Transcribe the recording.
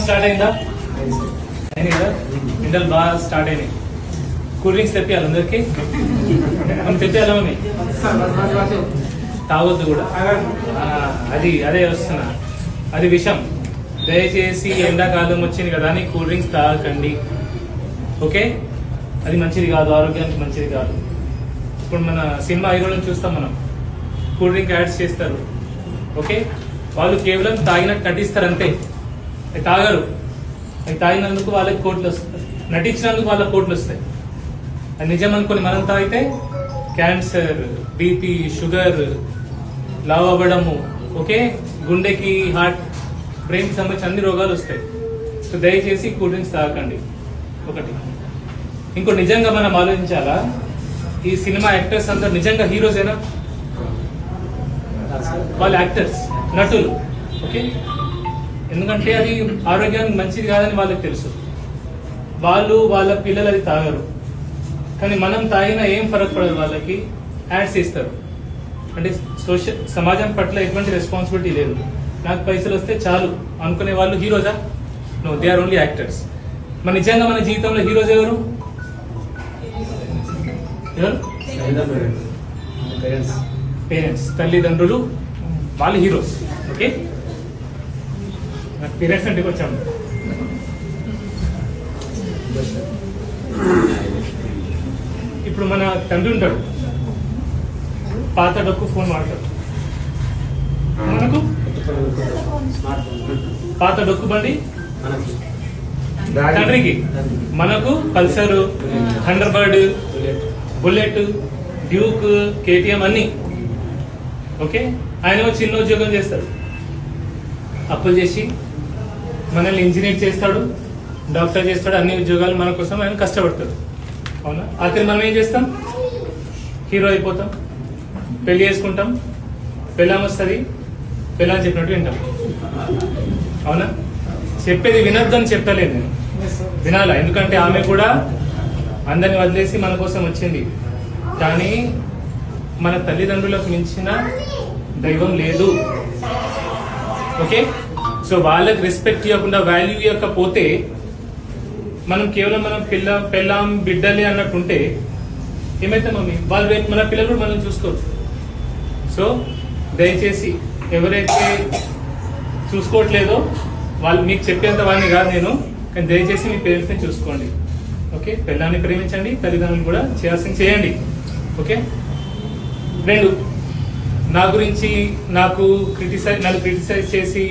Start అయిందా? అయింది కదా. ఎండలు బాగా స్టార్ట్ అయినాయి. కూల్ డ్రింక్స్ తెప్పియాలి అందరికి. మనం తెప్పియాలా మమ్మీ? తాగొద్దు కూడా. అదే వస్తున్నా, అది విషం. దయచేసి ఎండాకాలం వచ్చింది కదా అని కూల్ డ్రింక్స్ తాగకండి, ఓకే? అది మంచిది కాదు, ఆరోగ్యానికి మంచిది కాదు. ఇప్పుడు మన సినిమా హీరోలను చూస్తాం మనం, కూల్ డ్రింక్ యాడ్స్ చేస్తారు, ఓకే? వాళ్ళు కేవలం తాగినట్టు నటిస్తారు అంతే, అది తాగరు. అది తాగినందుకు వాళ్ళకి కోట్లు వస్తాయి, నటించినందుకు వాళ్ళకి కోట్లు వస్తాయి. అది నిజం అనుకుని మనం తాగితే క్యాన్సర్, బీపీ, షుగర్, లావ్ అవ్వడము, ఓకే, గుండెకి, హార్ట్, బ్రెయిన్కి సంబంధించిన అన్ని రోగాలు వస్తాయి. సో దయచేసి కూల్ డ్రింక్స్ తాగకండి, ఒకటి. ఇంకో నిజంగా మనం ఆలోచించాలా, ఈ సినిమా యాక్టర్స్ అందరు నిజంగా హీరోసేనా? వాళ్ళు యాక్టర్స్, నటులు, ఓకే? ఎందుకంటే అది ఆరోగ్యానికి మంచిది కాదని వాళ్ళకి తెలుసు. వాళ్ళు వాళ్ళ పిల్లలు అది తాగరు, కానీ మనం తాగినా ఏం ఫరక్ పడదు. వాళ్ళకి యాడ్స్ ఇస్తారు అంటే సమాజం పట్ల ఎటువంటి రెస్పాన్సిబిలిటీ లేదు. నాకు పైసలు వస్తే చాలు అనుకునే వాళ్ళు హీరోజా? No, they are only actors. మన నిజంగా మన జీవితంలో హీరోస్ ఎవరు? పేరెంట్స్, తల్లిదండ్రులు, వాళ్ళు హీరోస్, ఓకే? నాకు పేరెంట్స్ అంటే వచ్చాము. ఇప్పుడు మన తండ్రి ఉంటాడు, పాత డొక్కు ఫోన్ వాడతాడు. మనకు పాత డొక్కు బండి తండ్రికి, మనకు Pulsar, thunder bird, bullet, Duke, KTM అన్ని, ఓకే? ఆయన చిన్న ఉద్యోగం చేస్తాడు, అప్పులు చేసి మనల్ని ఇంజనీర్ చేస్తాడు, డాక్టర్ చేస్తాడు, అన్ని ఉద్యోగాలు మన కోసం ఆయన కష్టపడతాడు, అవునా? ఆఖరి మనం ఏం చేస్తాం? హీరో అయిపోతాం, పెళ్లి చేసుకుంటాం, పెళ్ళాం వస్తుంది, పెళ్ళాం చెప్పినట్టు వింటాం, అవునా? చెప్పేది వినొద్దని చెప్తలేదు నేను, వినాలా. ఎందుకంటే ఆమె కూడా అందరిని వదిలేసి మన కోసం వచ్చింది. కానీ మన తల్లిదండ్రులకు మించిన దైవం లేదు, ఓకే? సో వాళ్ళకి రెస్పెక్ట్ ఇవ్వకుండా, వాల్యూ ఇవ్వకపోతే, మనం కేవలం మనం పెళ్ళాం బిడ్డలే అన్నట్టుంటే ఏమైతే మమ్మీ, వాళ్ళు రేపు మన పిల్లలు కూడా మనం చూసుకోవచ్చు. సో దయచేసి ఎవరైతే చూసుకోవట్లేదో వాళ్ళు, మీకు చెప్పేంత వాడిని కాదు నేను, కానీ దయచేసి మీ పేరెంట్స్ని చూసుకోండి, ఓకే? పిల్లల్ని ప్రేమించండి, తల్లిదండ్రులు కూడా చేయాల్సింది చేయండి, ఓకే? 2, నా గురించి నన్ను క్రిటిసైజ్ చేసి